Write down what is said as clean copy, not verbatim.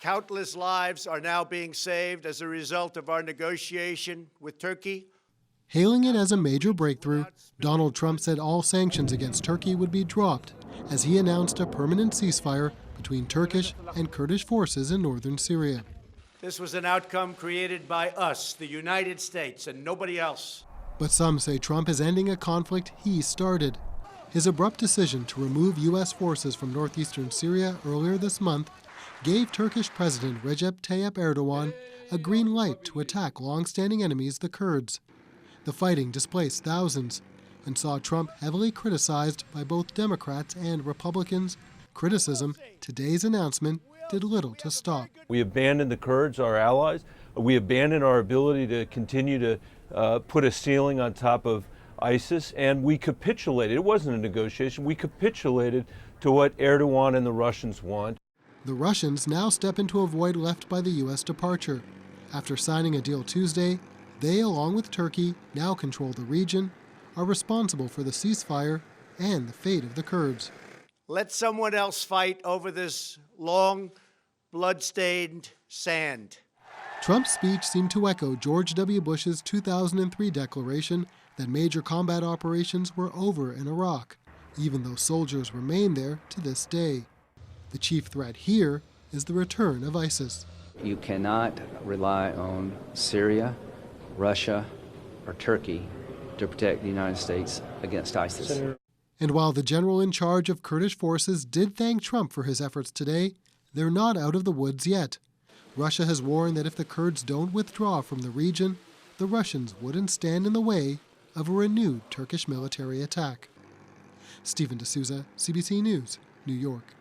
Countless lives are now being saved as a result of our negotiation with Turkey. Hailing it as a major breakthrough, Donald Trump said all sanctions against Turkey would be dropped as he announced a permanent ceasefire between Turkish and Kurdish forces in northern Syria. This was an outcome created by us, the United States, and nobody else. But some say Trump is ending a conflict he started. His abrupt decision to remove U.S. forces from northeastern Syria earlier this month gave Turkish President Recep Tayyip Erdogan a green light to attack long-standing enemies, the Kurds. The fighting displaced thousands and saw Trump heavily criticized by both Democrats and Republicans. Criticism today's announcement did little to stop. We abandoned the Kurds, our allies. We abandoned our ability to continue to put a ceiling on top of ISIS, and we capitulated. It wasn't a negotiation. We capitulated to what Erdogan and the Russians want. The Russians now step into a void left by the U.S. departure. After signing a deal Tuesday, they, along with Turkey, now control the region, are responsible for the ceasefire and the fate of the Kurds. Let someone else fight over this long, blood-stained sand. Trump's speech seemed to echo George W. Bush's 2003 declaration that major combat operations were over in Iraq, even though soldiers remain there to this day. The chief threat here is the return of ISIS. You cannot rely on Syria, Russia, or Turkey to protect the United States against ISIS. And while the general in charge of Kurdish forces did thank Trump for his efforts today, they're not out of the woods yet. Russia has warned that if the Kurds don't withdraw from the region, the Russians wouldn't stand in the way of a renewed Turkish military attack. Stephen D'Souza, CBC News, New York.